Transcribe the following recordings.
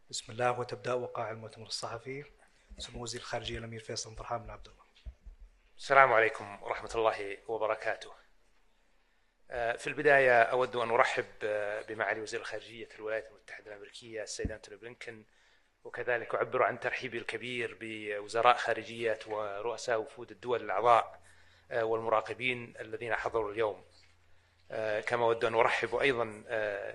بسم الله. وتبدأ وقائع المؤتمر الصحفي. سمو وزير الخارجية الأمير فيصل بن فرحان بن عبد الله. السلام عليكم ورحمة الله وبركاته. في البداية أود أن أرحب بمعالي وزير الخارجية الولايات المتحدة الأمريكية السيد أنتوني بلينكن، وكذلك أعبر عن ترحيبي الكبير بوزراء خارجية ورؤساء وفود الدول الأعضاء والمراقبين الذين حضروا اليوم. كما أود أن أرحب أيضا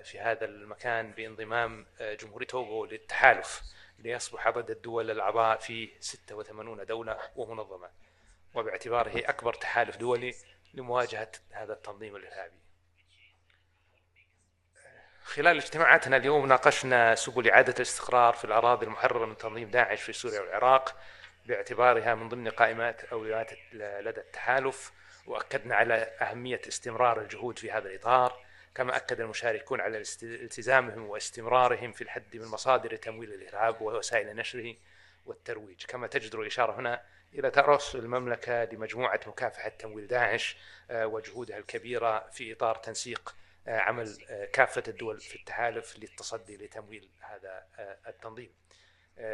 في هذا المكان بانضمام جمهورية توغو للتحالف ليصبح عدد الدول الأعضاء فيه 86 دولة ومنظمة، وباعتباره أكبر تحالف دولي لمواجهة هذا التنظيم الإرهابي. خلال اجتماعاتنا اليوم ناقشنا سبل إعادة الاستقرار في الأراضي المحررة من تنظيم داعش في سوريا والعراق باعتبارها من ضمن قائمات أولويات لدى التحالف، وأكدنا على أهمية استمرار الجهود في هذا الإطار. كما أكد المشاركون على التزامهم واستمرارهم في الحد من مصادر تمويل الإرهاب ووسائل نشره والترويج. كما تجدر الإشارة هنا إلى ترأس المملكة لمجموعة مكافحة تمويل داعش وجهودها الكبيرة في إطار تنسيق عمل كافة الدول في التحالف للتصدي لتمويل هذا التنظيم.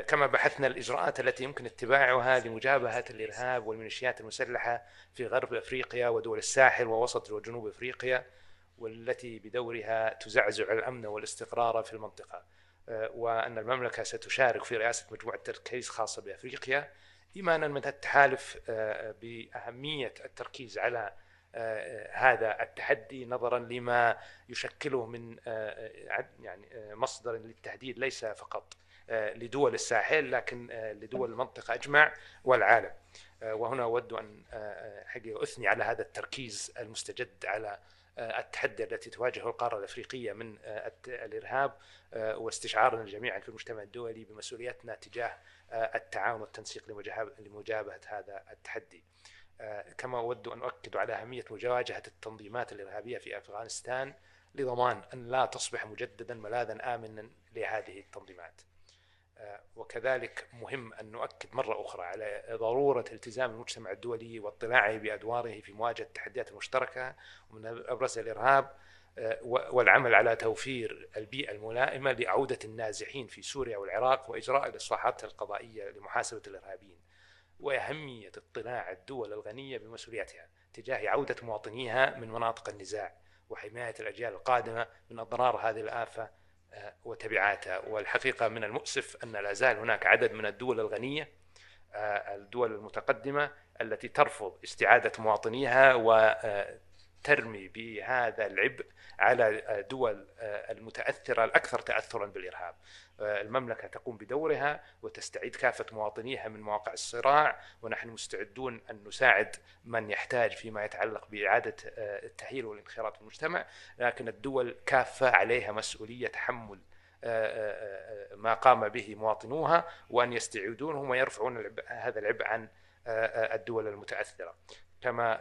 كما بحثنا الإجراءات التي يمكن اتباعها لمجابهة الإرهاب والميليشيات المسلحة في غرب أفريقيا ودول الساحل ووسط وجنوب أفريقيا، والتي بدورها تزعزع الأمن والاستقرار في المنطقة. وأن المملكة ستشارك في رئاسة مجموعة تركيز خاصة بأفريقيا، إيمانا من التحالف بأهمية التركيز على هذا التحدي نظرا لما يشكله من يعني مصدر للتهديد ليس فقط لدول الساحل لكن لدول المنطقة أجمع والعالم. وهنا أود أن حقيقة أثني على هذا التركيز المستجد على التحدي التي تواجهه القارة الأفريقية من الإرهاب، واستشعارنا جميعا في المجتمع الدولي بمسؤوليتنا تجاه التعاون والتنسيق لمجابهة هذا التحدي. كما أود أن أؤكد على أهمية مواجهة التنظيمات الإرهابية في أفغانستان لضمان أن لا تصبح مجددا ملاذا آمنا لهذه التنظيمات. وكذلك مهم أن نؤكد مرة أخرى على ضرورة التزام المجتمع الدولي واطلاعه بأدواره في مواجهة التحديات المشتركة، ومن أبرزها الإرهاب، والعمل على توفير البيئة الملائمة لعودة النازحين في سوريا والعراق وإجراء الإصلاحات القضائية لمحاسبة الإرهابيين، وأهمية اطلاع الدول الغنية بمسؤوليتها تجاه عودة مواطنيها من مناطق النزاع وحماية الأجيال القادمة من أضرار هذه الآفة وتبعاتها. والحقيقة من المؤسف أن لا زال هناك عدد من الدول الغنية، الدول المتقدمة، التي ترفض استعادة مواطنيها وترمي بهذا العبء على دول المتأثرة الأكثر تأثرا بالإرهاب. المملكة تقوم بدورها وتستعيد كافة مواطنيها من مواقع الصراع، ونحن مستعدون أن نساعد من يحتاج فيما يتعلق بإعادة التأهيل والانخراط في المجتمع، لكن الدول كافة عليها مسؤولية تحمل ما قام به مواطنوها، وأن يستعيدونهم ويرفعون هذا العبء عن الدول المتأثرة. كما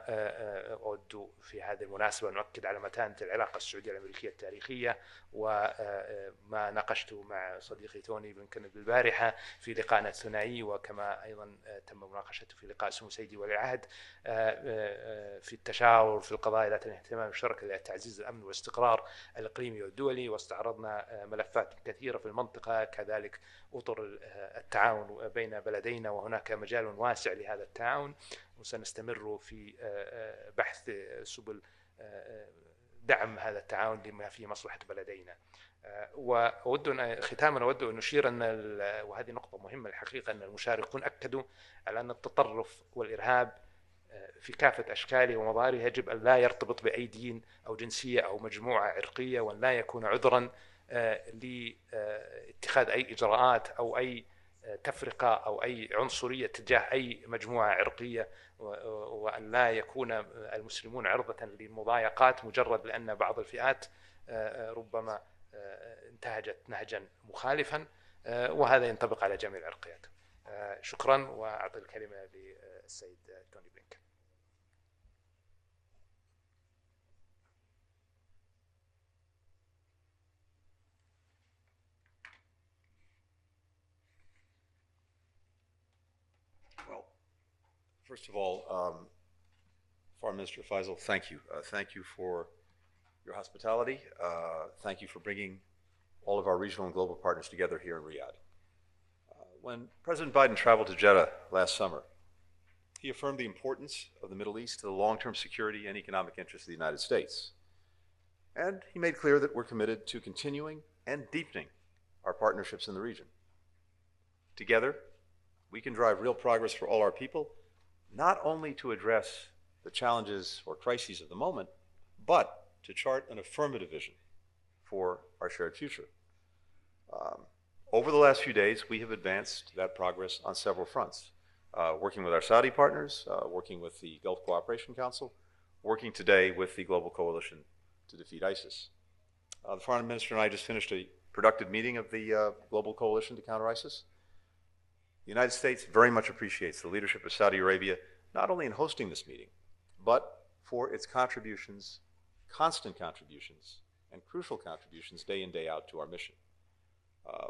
أود في هذه المناسبة أن نؤكد على متانة العلاقة السعودية الأمريكية التاريخية، وما ناقشته مع صديقي توني بلينكن بالبارحة في لقائنا الثنائي، وكما أيضا تم مناقشته في لقاء سمو سيدي ولي العهد في التشاور في القضايا ذات الاهتمام المشترك لتعزيز الأمن والاستقرار الإقليمي والدولي. واستعرضنا ملفات كثيرة في المنطقة، كذلك أطر التعاون بين بلدينا، وهناك مجال واسع لهذا التعاون، وسنستمر في بحث سبل دعم هذا التعاون لما في مصلحة بلدينا. ختاما أود أن نشير أن وهذه نقطة مهمة الحقيقة، أن المشاركون أكدوا على أن التطرف والإرهاب في كافة أشكاله ومظاهره يجب أن لا يرتبط بأي دين أو جنسية أو مجموعة عرقية، وأن لا يكون عذرا لاتخاذ أي إجراءات أو أي تفرقة أو أي عنصرية تجاه أي مجموعة عرقية، وأن لا يكون المسلمون عرضة للمضايقات مجرد لأن بعض الفئات ربما انتهجت نهجا مخالفا، وهذا ينطبق على جميع العرقيات. شكرا، وأعطي الكلمة للسيد توني بلينكن. Well, first of all, Foreign Minister Faisal, thank you. Thank you for your hospitality. Thank you for bringing all of our regional and global partners together here in Riyadh. When President Biden traveled to Jeddah last summer, he affirmed the importance of the Middle East to the long-term security and economic interests of the United States. And he made clear that we're committed to continuing and deepening our partnerships in the region. Together, we can drive real progress for all our people, not only to address the challenges or crises of the moment, but to chart an affirmative vision for our shared future. Over the last few days, we have advanced that progress on several fronts, working with our Saudi partners, working with the Gulf Cooperation Council, working today with the Global Coalition to Defeat ISIS. The Foreign Minister and I just finished a productive meeting of the Global Coalition to counter ISIS. The United States very much appreciates the leadership of Saudi Arabia, not only in hosting this meeting, but for its contributions, constant contributions, and crucial contributions day in, day out to our mission.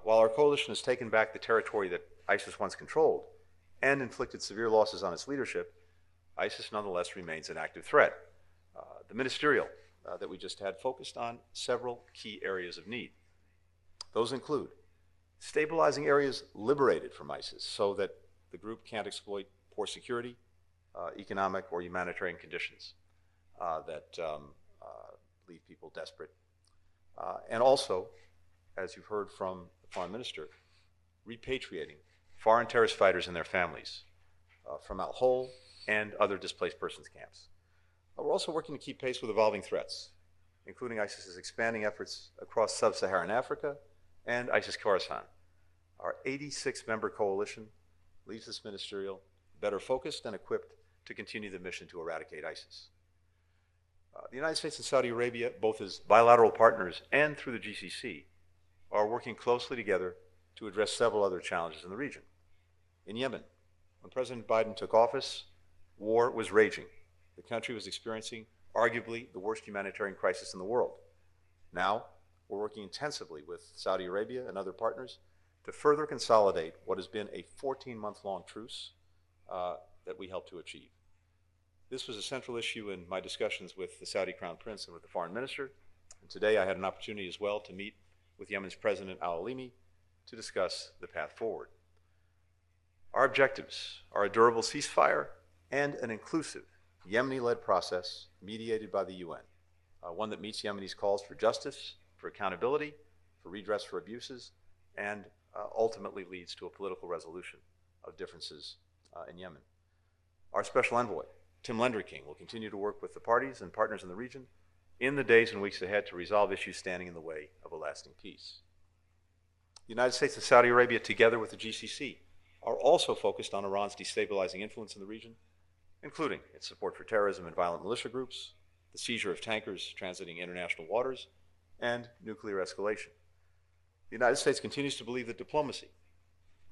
While our coalition has taken back the territory that ISIS once controlled and inflicted severe losses on its leadership, ISIS nonetheless remains an active threat. The ministerial that we just had focused on several key areas of need. Those include stabilizing areas liberated from ISIS so that the group can't exploit poor security, economic, or humanitarian conditions that leave people desperate. And also, as you've heard from the Foreign Minister, repatriating foreign terrorist fighters and their families from Al-Hol and other displaced persons camps. We're also working to keep pace with evolving threats, including ISIS's expanding efforts across sub-Saharan Africa and ISIS Khorasan. Our 86-member coalition leaves this ministerial better focused and equipped to continue the mission to eradicate ISIS. The United States and Saudi Arabia, both as bilateral partners and through the GCC, are working closely together to address several other challenges in the region. In Yemen, when President Biden took office, war was raging. The country was experiencing arguably the worst humanitarian crisis in the world. Now, we're working intensively with Saudi Arabia and other partners to further consolidate what has been a 14-month-long truce that we helped to achieve. This was a central issue in my discussions with the Saudi Crown Prince and with the Foreign Minister. And today I had an opportunity as well to meet with Yemen's President al-Alimi to discuss the path forward. Our objectives are a durable ceasefire and an inclusive Yemeni-led process mediated by the UN, one that meets Yemeni's calls for justice, for accountability, for redress for abuses, and ultimately leads to a political resolution of differences in Yemen. Our special envoy, Tim Lenderking, will continue to work with the parties and partners in the region in the days and weeks ahead to resolve issues standing in the way of a lasting peace. The United States and Saudi Arabia, together with the GCC, are also focused on Iran's destabilizing influence in the region, including its support for terrorism and violent militia groups, the seizure of tankers transiting international waters, and nuclear escalation. The United States continues to believe that diplomacy,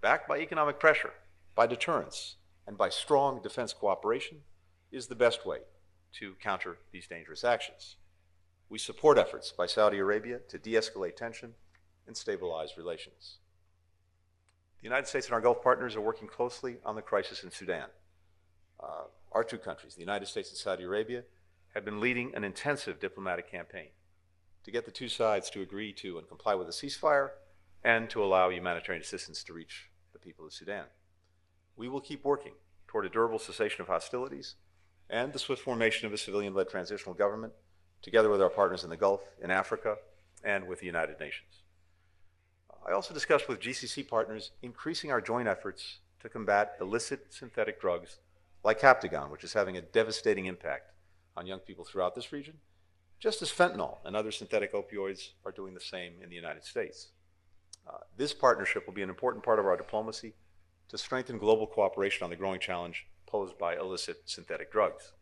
backed by economic pressure, by deterrence, and by strong defense cooperation, is the best way to counter these dangerous actions. We support efforts by Saudi Arabia to de-escalate tension and stabilize relations. The United States and our Gulf partners are working closely on the crisis in Sudan. Our two countries, the United States and Saudi Arabia, have been leading an intensive diplomatic campaign to get the two sides to agree to and comply with a ceasefire and to allow humanitarian assistance to reach the people of Sudan. We will keep working toward a durable cessation of hostilities and the swift formation of a civilian-led transitional government, together with our partners in the Gulf, in Africa, and with the United Nations. I also discussed with GCC partners increasing our joint efforts to combat illicit synthetic drugs like Captagon, which is having a devastating impact on young people throughout this region, just as fentanyl and other synthetic opioids are doing the same in the United States. This partnership will be an important part of our diplomacy to strengthen global cooperation on the growing challenge posed by illicit synthetic drugs.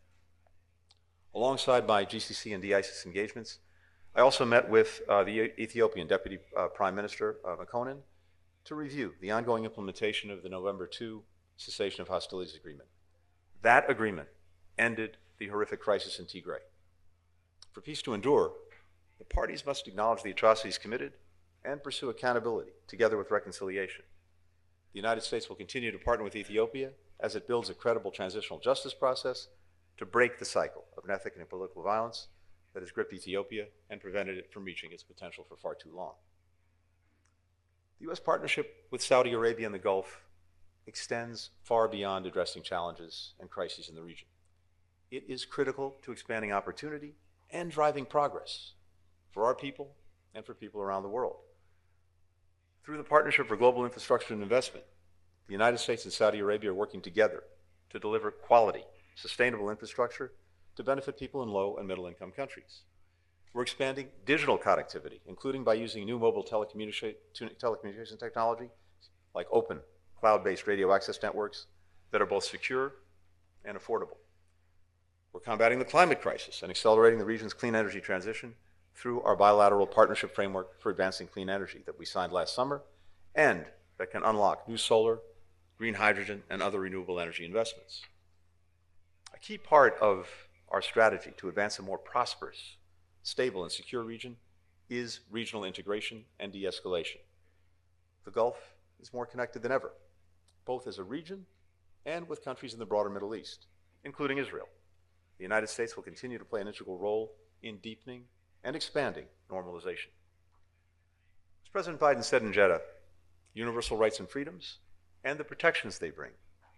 Alongside my GCC and de-ISIS engagements, I also met with the Ethiopian Deputy Prime Minister Mekonnen to review the ongoing implementation of the November 2 Cessation of Hostilities Agreement. That agreement ended the horrific crisis in Tigray. For peace to endure, the parties must acknowledge the atrocities committed and pursue accountability, together with reconciliation. The United States will continue to partner with Ethiopia as it builds a credible transitional justice process to break the cycle of ethnic and political violence that has gripped Ethiopia and prevented it from reaching its potential for far too long. The U.S. partnership with Saudi Arabia in the Gulf extends far beyond addressing challenges and crises in the region. It is critical to expanding opportunity and driving progress for our people and for people around the world. Through the Partnership for Global Infrastructure and Investment, the United States and Saudi Arabia are working together to deliver quality, sustainable infrastructure to benefit people in low and middle income countries. We're expanding digital connectivity, including by using new mobile telecommunication technology like open, cloud-based radio access networks that are both secure and affordable. We're combating the climate crisis and accelerating the region's clean energy transition through our bilateral partnership framework for advancing clean energy that we signed last summer and that can unlock new solar, green hydrogen, and other renewable energy investments. A key part of our strategy to advance a more prosperous, stable, and secure region is regional integration and de-escalation. The Gulf is more connected than ever, both as a region and with countries in the broader Middle East, including Israel. The United States will continue to play an integral role in deepening and expanding normalization. As President Biden said in Jeddah, universal rights and freedoms and the protections they bring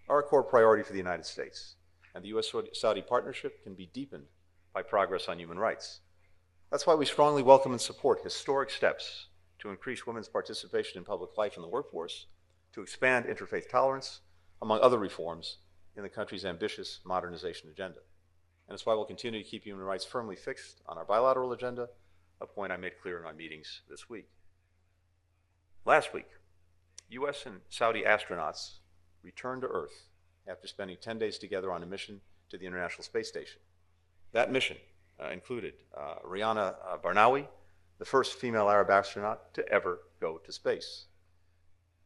are a core priority for the United States, and the U.S.-Saudi partnership can be deepened by progress on human rights. That's why we strongly welcome and support historic steps to increase women's participation in public life and the workforce, to expand interfaith tolerance, among other reforms in the country's ambitious modernization agenda. And that's why we'll continue to keep human rights firmly fixed on our bilateral agenda, a point I made clear in our meetings this week. Last week, U.S. and Saudi astronauts returned to Earth after spending 10 days together on a mission to the International Space Station. That mission included Rihanna Barnawi, the first female Arab astronaut to ever go to space.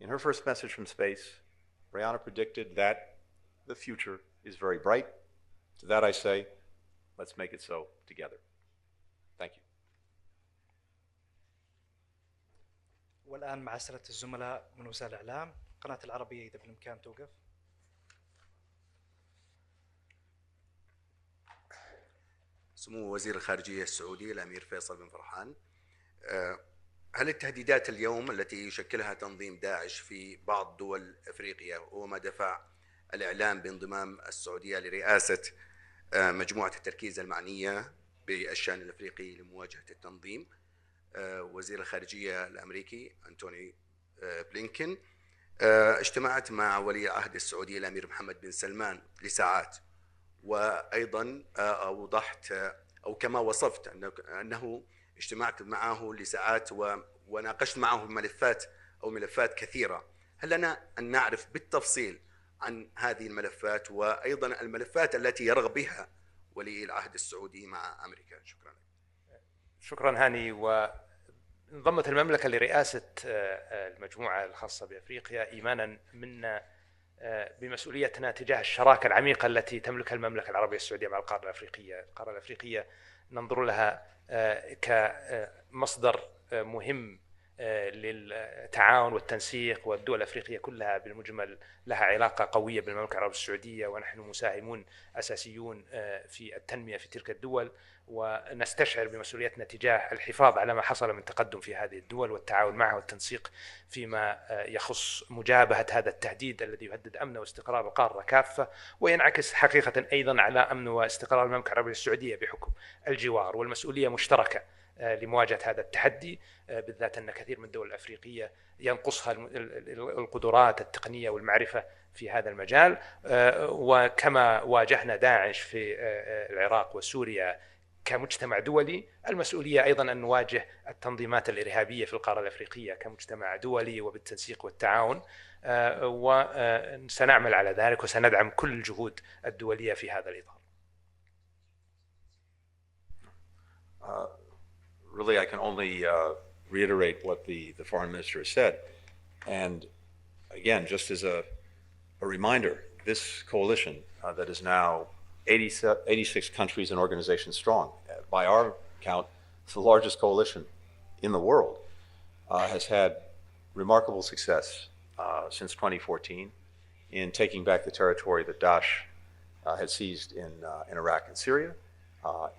In her first message from space, Rihanna predicted that the future is very bright. To that I say, let's make it so together. Thank you. والآن مع أسئلة الزملاء من وسائل الإعلام. قناة العربية إذا بالإمكان توقف. سمو وزير الخارجية السعودي الأمير فيصل بن فرحان، هل التهديدات اليوم التي يشكلها تنظيم داعش في بعض دول أفريقيا وما دفع الإعلام بانضمام السعودية لرئاسة مجموعة التركيز المعنية بالشأن الأفريقي لمواجهة التنظيم، وزير الخارجية الأمريكي أنتوني بلينكن اجتمعت مع ولي العهد السعودي الأمير محمد بن سلمان لساعات، وأيضا أوضحت أو كما وصفت أنه اجتمعت معه لساعات وناقشت معه ملفات كثيرة. هل لنا أن نعرف بالتفصيل عن هذه الملفات وأيضا الملفات التي يرغب بها ولي العهد السعودي مع أمريكا؟ شكرا. شكرا هاني. وانضمت المملكة لرئاسة المجموعة الخاصة بأفريقيا إيمانا منا بمسؤوليتنا تجاه الشراكة العميقة التي تملكها المملكة العربية السعودية مع القارة الأفريقية. القارة الأفريقية ننظر لها كمصدر مهم للتعاون والتنسيق، والدول الأفريقية كلها بالمجمل لها علاقة قوية بالمملكة العربية السعودية، ونحن مساهمون أساسيون في التنمية في تلك الدول، ونستشعر بمسؤوليتنا تجاه الحفاظ على ما حصل من تقدم في هذه الدول والتعاون معها والتنسيق فيما يخص مجابهة هذا التهديد الذي يهدد أمن واستقرار القارة كافة، وينعكس حقيقة أيضا على أمن واستقرار المملكة العربية السعودية بحكم الجوار والمسؤولية مشتركة لمواجهة هذا التحدي، بالذات أن كثير من الدول الأفريقية ينقصها القدرات التقنية والمعرفة في هذا المجال. وكما واجهنا داعش في العراق وسوريا كمجتمع دولي، المسؤولية أيضا أن نواجه التنظيمات الإرهابية في القارة الأفريقية كمجتمع دولي وبالتنسيق والتعاون، وسنعمل على ذلك وسندعم كل الجهود الدولية في هذا الإطار. Really, I can only reiterate what the foreign minister has said. And again, just as a reminder, this coalition that is now 86 countries and organizations strong, by our count, it's the largest coalition in the world, has had remarkable success since 2014 in taking back the territory that Daesh had seized in Iraq and Syria,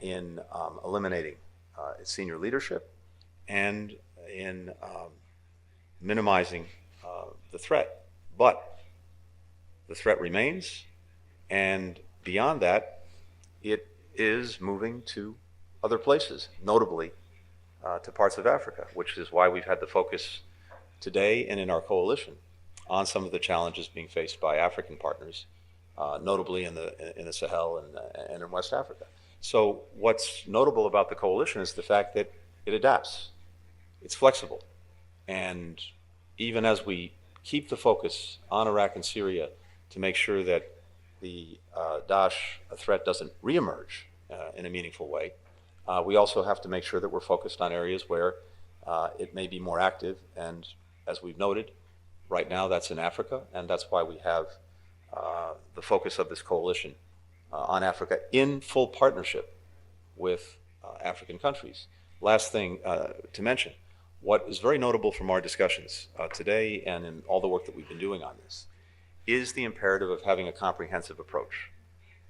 in eliminating its senior leadership, and in minimizing the threat. But the threat remains, and beyond that, it is moving to other places, notably to parts of Africa, which is why we've had the focus today and in our coalition on some of the challenges being faced by African partners, notably in the Sahel and in West Africa. So what's notable about the coalition is the fact that it adapts, it's flexible, and even as we keep the focus on Iraq and Syria to make sure that the Daesh threat doesn't reemerge in a meaningful way, we also have to make sure that we're focused on areas where it may be more active, and as we've noted, right now that's in Africa, and that's why we have the focus of this coalition on Africa in full partnership with African countries. Last thing to mention, what is very notable from our discussions today and in all the work that we've been doing on this is the imperative of having a comprehensive approach.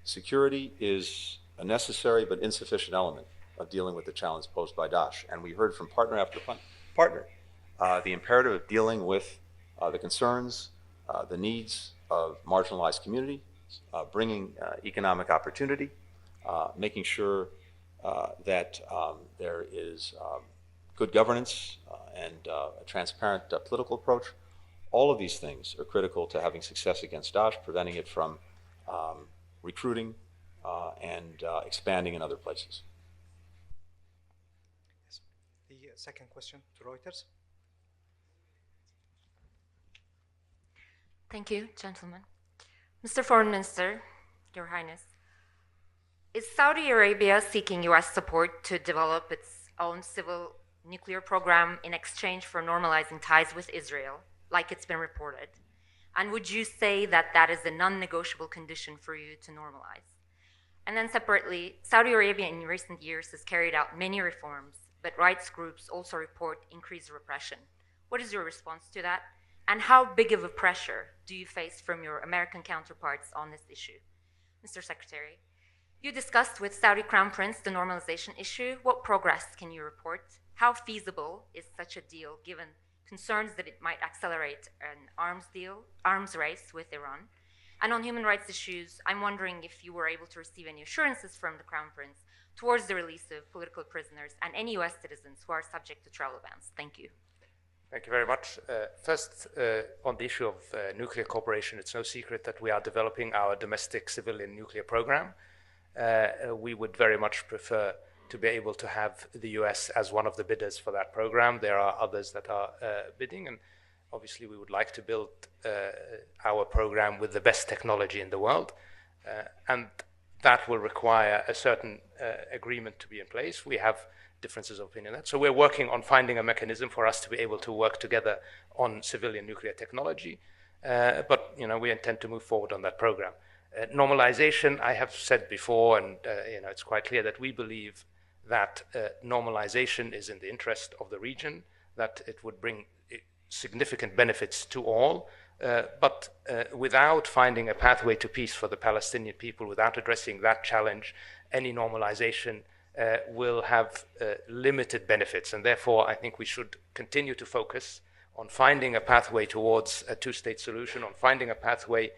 Security is a necessary but insufficient element of dealing with the challenge posed by Daesh. And we heard from partner after partner the imperative of dealing with the concerns, the needs of marginalized communities, bringing economic opportunity, making sure that there is good governance and a transparent political approach. All of these things are critical to having success against Daesh, preventing it from recruiting and expanding in other places. The second question to Reuters. Thank you, gentlemen. Mr. Foreign Minister, Your Highness, is Saudi Arabia seeking US support to develop its own civil nuclear program in exchange for normalizing ties with Israel, like it's been reported? And would you say that that is a non-negotiable condition for you to normalize? And then separately, Saudi Arabia in recent years has carried out many reforms, but rights groups also report increased repression. What is your response to that? And how big of a pressure do you face from your American counterparts on this issue? Mr. Secretary, you discussed with Saudi Crown Prince the normalization issue. What progress can you report? How feasible is such a deal given concerns that it might accelerate an arms race with Iran? And on human rights issues, I'm wondering if you were able to receive any assurances from the Crown Prince towards the release of political prisoners and any US citizens who are subject to travel bans. Thank you. Thank you very much. First, on the issue of nuclear cooperation, it's no secret that we are developing our domestic civilian nuclear program. We would very much prefer to be able to have the US as one of the bidders for that program. There are others that are bidding, and obviously we would like to build our program with the best technology in the world. And that will require a certain agreement to be in place. We have differences of opinion on that. So we're working on finding a mechanism for us to be able to work together on civilian nuclear technology. But we intend to move forward on that program. Normalization, I have said before, and it's quite clear that we believe that normalization is in the interest of the region, that it would bring significant benefits to all, but without finding a pathway to peace for the Palestinian people, without addressing that challenge, any normalization will have limited benefits. And therefore, I think we should continue to focus on finding a pathway towards a two-state solution, on finding a pathway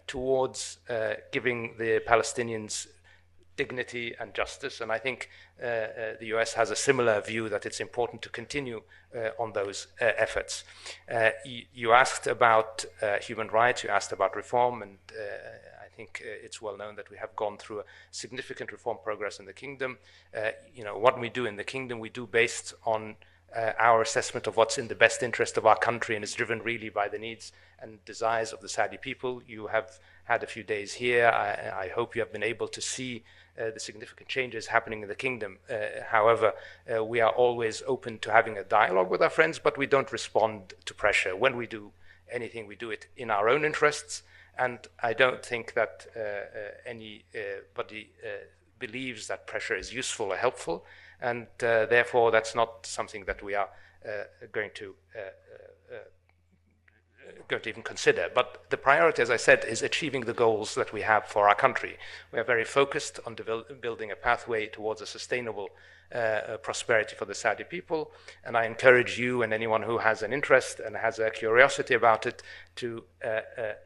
towards giving the Palestinians dignity and justice. And I think the US has a similar view that it's important to continue on those efforts. You asked about human rights, you asked about reform, and I think it's well known that we have gone through a significant reform progress in the kingdom. What we do in the kingdom, we do based on our assessment of what's in the best interest of our country, and is driven really by the needs and desires of the Saudi people. You have had a few days here. I hope you have been able to see the significant changes happening in the kingdom. However, we are always open to having a dialogue with our friends, but we don't respond to pressure. When we do anything, we do it in our own interests, and I don't think that anybody believes that pressure is useful or helpful, and therefore that's not something that we are going to going to even consider. But the priority, as I said, is achieving the goals that we have for our country. We are very focused on building a pathway towards a sustainable prosperity for the Saudi people, and I encourage you and anyone who has an interest and has a curiosity about it to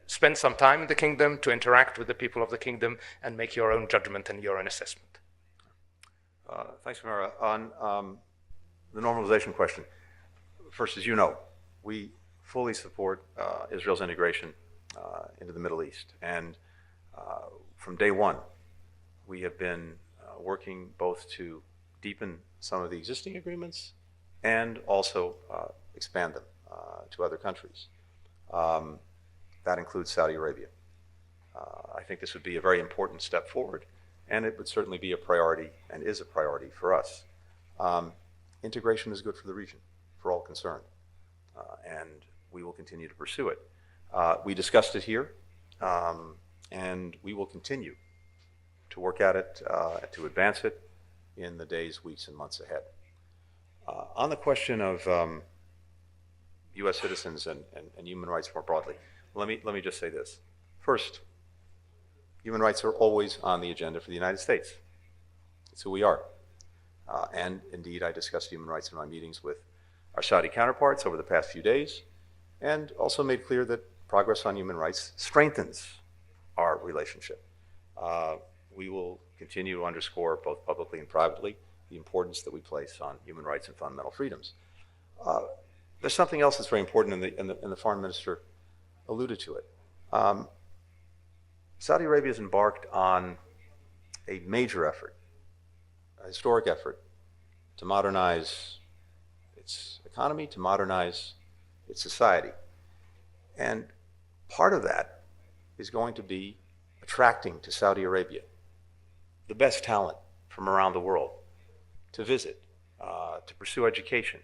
spend some time in the kingdom, to interact with the people of the kingdom, and make your own judgment and your own assessment. Thanks, Mara. On the normalization question, first, as you know, we fully support Israel's integration into the Middle East. And from day one, we have been working both to deepen some of the existing agreements and also expand them to other countries. That includes Saudi Arabia. I think this would be a very important step forward, and it would certainly be a priority and is a priority for us. Integration is good for the region, for all concerned, and we will continue to pursue it. We discussed it here, and we will continue to work at it, to advance it in the days, weeks, and months ahead. On the question of U.S. citizens and human rights more broadly, let me just say this. First, human rights are always on the agenda for the United States. It's who we are. And indeed, I discussed human rights in my meetings with our Saudi counterparts over the past few days, and also made clear that progress on human rights strengthens our relationship. We will continue to underscore, both publicly and privately, the importance that we place on human rights and fundamental freedoms. There's something else that's very important, and the foreign minister alluded to it. Saudi Arabia has embarked on a major effort, a historic effort, to modernize its economy, to modernize its society. And part of that is going to be attracting to Saudi Arabia the best talent from around the world to visit, to pursue education,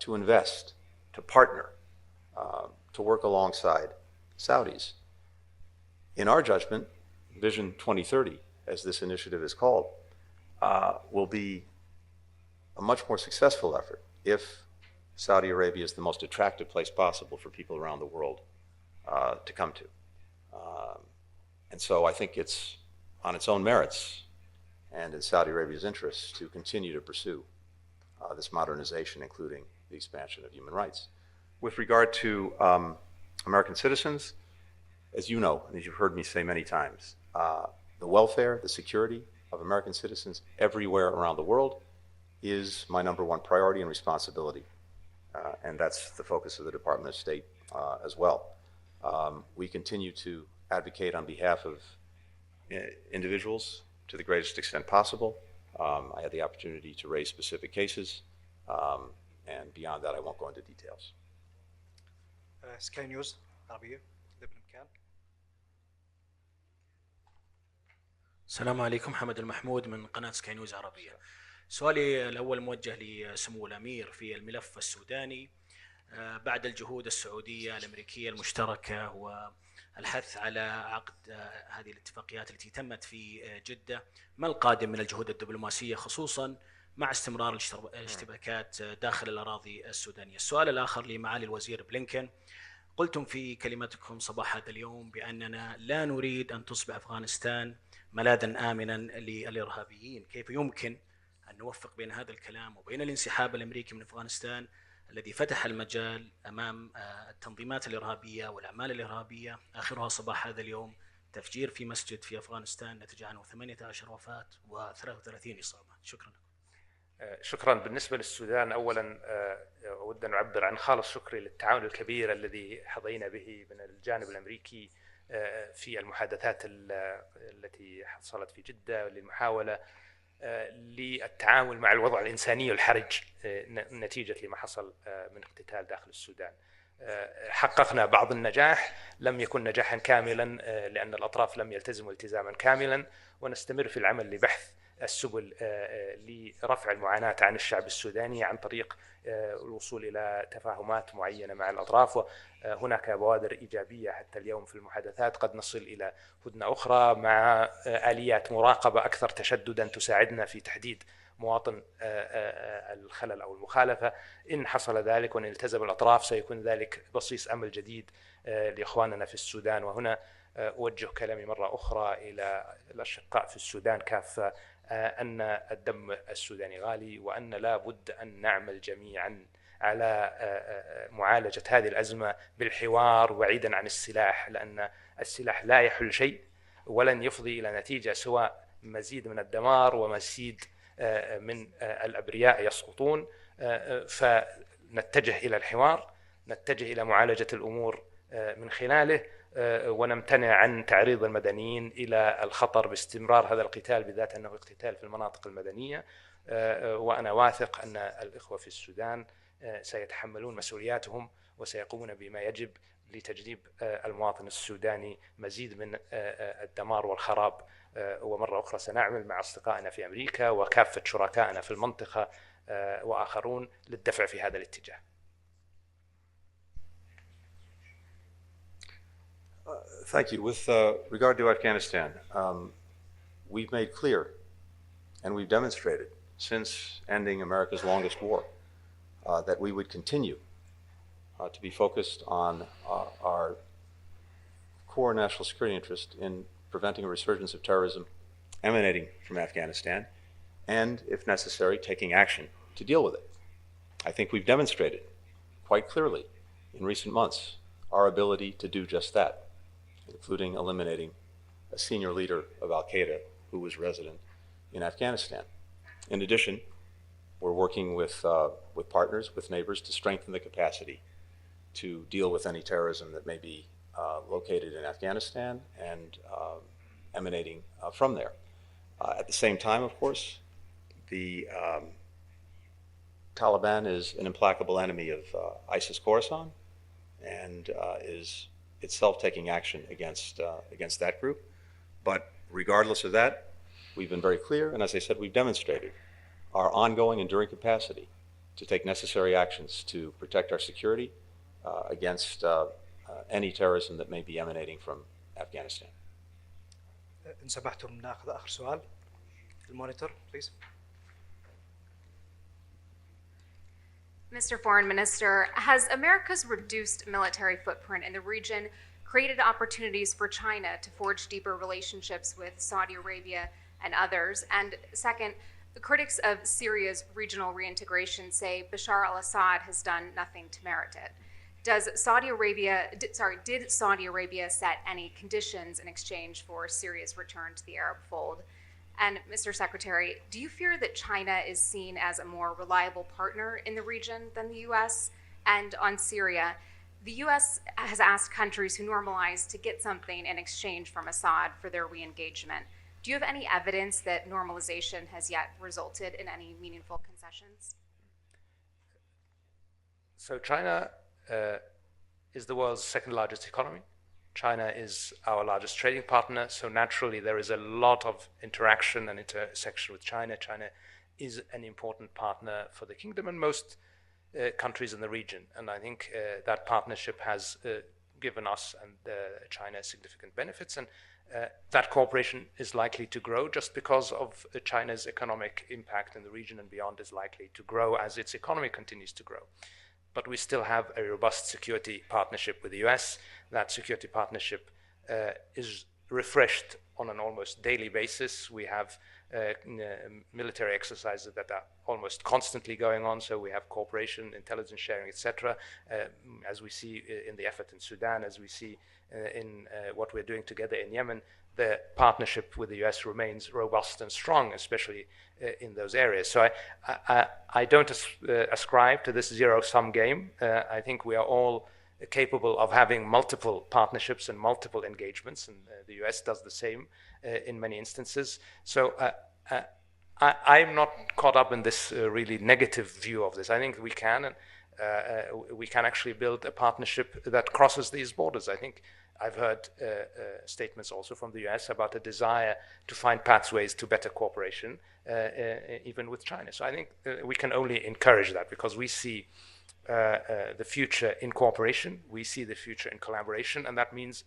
to invest, to partner, to work alongside Saudis. In our judgment, Vision 2030, as this initiative is called, will be a much more successful effort if Saudi Arabia is the most attractive place possible for people around the world to come to. And so I think it's on its own merits and in Saudi Arabia's interests to continue to pursue this modernization, including the expansion of human rights. With regard to American citizens, as you know, and as you've heard me say many times, the welfare, the security of American citizens everywhere around the world is my number one priority and responsibility. And that's the focus of the Department of State as well. We continue to advocate on behalf of individuals to the greatest extent possible. I had the opportunity to raise specific cases, and beyond that I won't go into details. سكاي نيوز عربية لابن مكان. السلام عليكم، حمد المحمود من قناة سكاي نيوز عربية. سؤالي الأول موجه لسمو الأمير في الملف السوداني. بعد الجهود السعودية الأمريكية المشتركة والحث على عقد هذه الاتفاقيات التي تمت في جدة، ما القادم من الجهود الدبلوماسية خصوصا مع استمرار الاشتباكات داخل الأراضي السودانية؟ السؤال الآخر لمعالي الوزير بلينكن، قلتم في كلمتكم صباح هذا اليوم بأننا لا نريد أن تصبح أفغانستان ملاذا آمنا للإرهابيين. كيف يمكن أن نوفق بين هذا الكلام وبين الانسحاب الأمريكي من أفغانستان الذي فتح المجال أمام التنظيمات الإرهابية والأعمال الإرهابية، آخرها صباح هذا اليوم تفجير في مسجد في أفغانستان نتج عنه 18 وفاة و33 إصابة؟ شكرا. شكرا. بالنسبة للسودان، أولا أود أن أعبر عن خالص شكري للتعاون الكبير الذي حظينا به من الجانب الأمريكي في المحادثات التي حصلت في جدة للمحاولة للتعامل مع الوضع الإنساني الحرج نتيجة لما حصل من اقتتال داخل السودان. حققنا بعض النجاح، لم يكن نجاحا كاملا لأن الأطراف لم يلتزموا التزاما كاملا، ونستمر في العمل لبحث السبل لرفع المعاناة عن الشعب السوداني عن طريق الوصول إلى تفاهمات معينة مع الأطراف. وهناك بوادر إيجابية حتى اليوم في المحادثات، قد نصل إلى هدنة أخرى مع آليات مراقبة أكثر تشددا تساعدنا في تحديد مواطن الخلل أو المخالفة. إن حصل ذلك وإن التزم الأطراف سيكون ذلك بصيص أمل جديد لإخواننا في السودان. وهنا أوجه كلامي مرة أخرى إلى الأشقاء في السودان كافة أن الدم السوداني غالي، وأن لا بد أن نعمل جميعا على معالجة هذه الأزمة بالحوار بعيدا عن السلاح، لأن السلاح لا يحل شيء ولن يفضي إلى نتيجة سواء مزيد من الدمار ومزيد من الأبرياء يسقطون. فنتجه إلى الحوار، نتجه إلى معالجة الأمور من خلاله، ونمتنع عن تعريض المدنيين إلى الخطر باستمرار هذا القتال، بالذات أنه اقتتال في المناطق المدنية. وأنا واثق أن الإخوة في السودان سيتحملون مسؤولياتهم وسيقومون بما يجب لتجنيب المواطن السوداني مزيد من الدمار والخراب. ومرة أخرى سنعمل مع أصدقائنا في أمريكا وكافة شركائنا في المنطقة وآخرون للدفع في هذا الاتجاه. Thank you. With regard to Afghanistan, we've made clear and we've demonstrated since ending America's longest war that we would continue to be focused on our core national security interest in preventing a resurgence of terrorism emanating from Afghanistan, and, if necessary, taking action to deal with it. I think we've demonstrated quite clearly in recent months our ability to do just that, including eliminating a senior leader of Al-Qaeda who was resident in Afghanistan. In addition, we're working with partners, with neighbors, to strengthen the capacity to deal with any terrorism that may be located in Afghanistan and emanating from there. At the same time, of course, the Taliban is an implacable enemy of ISIS Khorasan and is itself taking action against that group. But regardless of that, we've been very clear, and as I said, we've demonstrated our ongoing enduring capacity to take necessary actions to protect our security against any terrorism that may be emanating from Afghanistan. إن سمحتم ناخذ آخر سؤال. المونيتور, please. Mr. Foreign Minister, has America's reduced military footprint in the region created opportunities for China to forge deeper relationships with Saudi Arabia and others? And second, the critics of Syria's regional reintegration say Bashar al-Assad has done nothing to merit it. Did Saudi Arabia set any conditions in exchange for Syria's return to the Arab fold? And Mr. Secretary, do you fear that China is seen as a more reliable partner in the region than the US? And on Syria, the US has asked countries who normalize to get something in exchange from Assad for their re-engagement. Do you have any evidence that normalization has yet resulted in any meaningful concessions? So China is the world's second largest economy. China is our largest trading partner, so naturally there is a lot of interaction and intersection with China. China is an important partner for the kingdom and most countries in the region, and I think that partnership has given us and China significant benefits, and that cooperation is likely to grow just because of China's economic impact in the region and beyond is likely to grow as its economy continues to grow. But we still have a robust security partnership with the US. That security partnership is refreshed on an almost daily basis. We have military exercises that are almost constantly going on, so we have cooperation, intelligence sharing, etc. As we see in the effort in Sudan, as we see in what we're doing together in Yemen, the partnership with the US remains robust and strong, especially in those areas. So I don't ascribe to this zero-sum game. I think we are all capable of having multiple partnerships and multiple engagements, and the US does the same in many instances. So I'm not caught up in this really negative view of this. I think we can actually build a partnership that crosses these borders. I think I've heard statements also from the US about a desire to find pathways to better cooperation, even with China. So I think we can only encourage that because we see the future in cooperation, we see the future in collaboration, and that means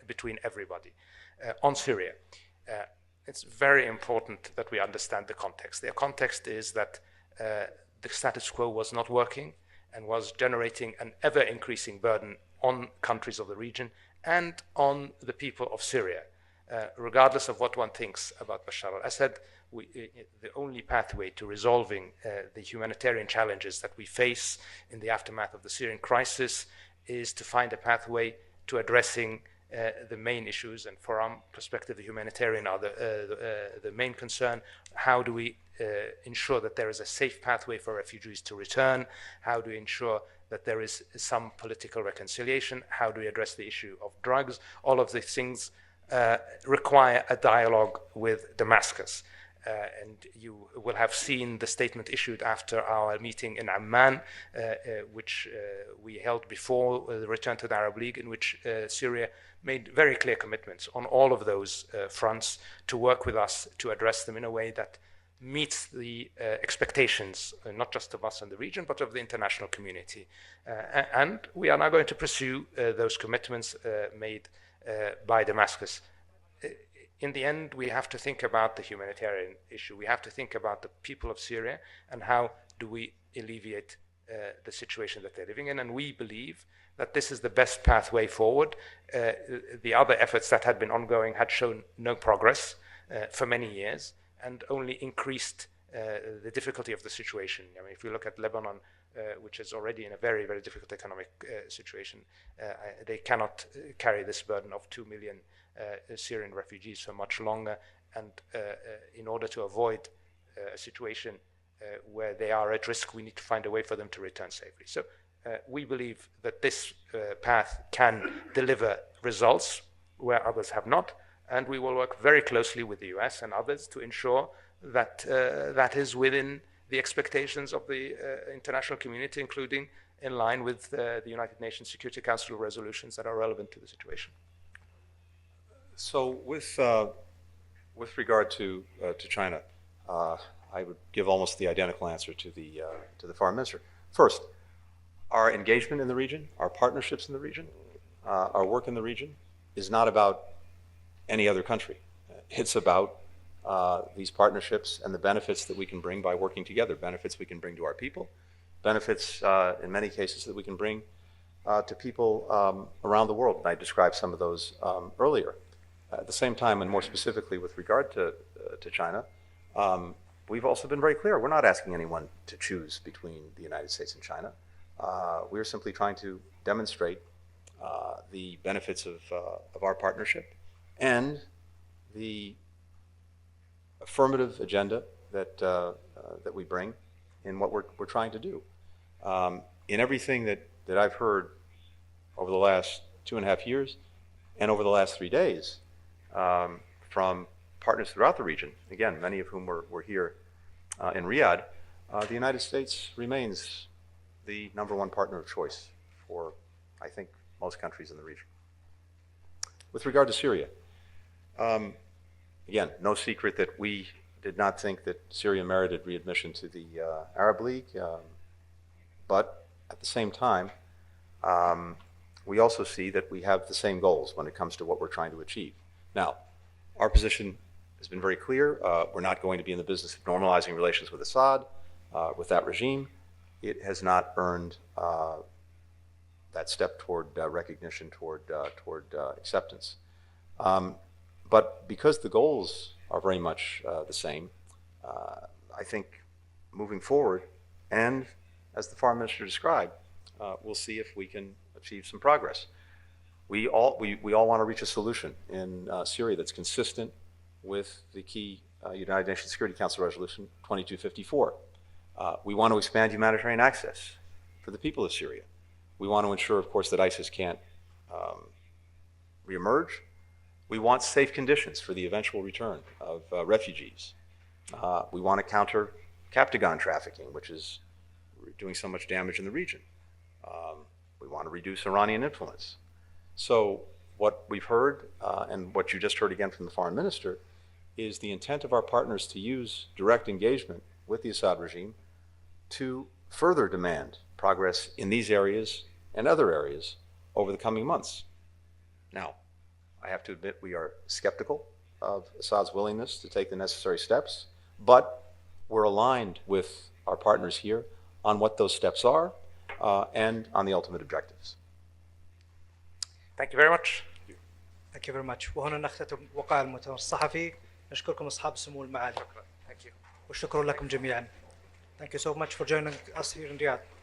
between everybody. On Syria, it's very important that we understand the context. The context is that the status quo was not working and was generating an ever-increasing burden on countries of the region and on the people of Syria. Regardless of what one thinks about Bashar al-Assad, the only pathway to resolving the humanitarian challenges that we face in the aftermath of the Syrian crisis is to find a pathway to addressing the main issues, and from our perspective, the humanitarian are the main concern. How do we ensure that there is a safe pathway for refugees to return? How do we ensure that there is some political reconciliation? How do we address the issue of drugs? All of these things require a dialogue with Damascus. And you will have seen the statement issued after our meeting in Amman, which we held before the return to the Arab League, in which Syria made very clear commitments on all of those fronts to work with us to address them in a way that meets the expectations, not just of us in the region, but of the international community. And we are now going to pursue those commitments made by Damascus. In the end, we have to think about the humanitarian issue. We have to think about the people of Syria and how do we alleviate the situation that they're living in. And we believe that this is the best pathway forward. The other efforts that had been ongoing had shown no progress for many years and only increased the difficulty of the situation. I mean, if we look at Lebanon, which is already in a very, very difficult economic situation, they cannot carry this burden of 2 million Syrian refugees for much longer, and in order to avoid a situation where they are at risk, we need to find a way for them to return safely. So we believe that this path can deliver results where others have not, and we will work very closely with the US and others to ensure that that is within the expectations of the international community, including in line with the United Nations Security Council resolutions that are relevant to the situation. So with regard to China, I would give almost the identical answer to the foreign minister. First, our engagement in the region, our partnerships in the region, our work in the region is not about any other country. It's about these partnerships and the benefits that we can bring by working together, benefits we can bring to our people, benefits in many cases that we can bring to people around the world. And I described some of those earlier. At the same time, and more specifically with regard to China, we've also been very clear. We're not asking anyone to choose between the United States and China. We're simply trying to demonstrate the benefits of our partnership and the affirmative agenda that we bring in what we're trying to do. In everything that I've heard over the last 2.5 years and over the last 3 days from partners throughout the region, again, many of whom were here in Riyadh, the United States remains the #1 partner of choice for, I think, most countries in the region. With regard to Syria, again, no secret that we did not think that Syria merited readmission to the Arab League, but at the same time, we also see that we have the same goals when it comes to what we're trying to achieve. Now, our position has been very clear. We're not going to be in the business of normalizing relations with Assad, with that regime. It has not earned that step toward recognition, toward acceptance. But because the goals are very much the same, I think moving forward, and as the foreign minister described, we'll see if we can achieve some progress. We all want to reach a solution in Syria that's consistent with the key United Nations Security Council Resolution 2254. We want to expand humanitarian access for the people of Syria. We want to ensure, of course, that ISIS can't reemerge. We want safe conditions for the eventual return of refugees. We want to counter Captagon trafficking, which is doing so much damage in the region. We want to reduce Iranian influence. So what we've heard, and what you just heard again from the foreign minister, is the intent of our partners to use direct engagement with the Assad regime to further demand progress in these areas and other areas over the coming months. Now, I have to admit we are skeptical of Assad's willingness to take the necessary steps, but we're aligned with our partners here on what those steps are and on the ultimate objectives. Thank you very much. Thank you very much. وهنا نختتم وقائع المؤتمر الصحفي. نشكركم أصحاب السمو المعالي. Thank you. والشكر لكم جميعا. Thank you so much for joining us here in Riyadh.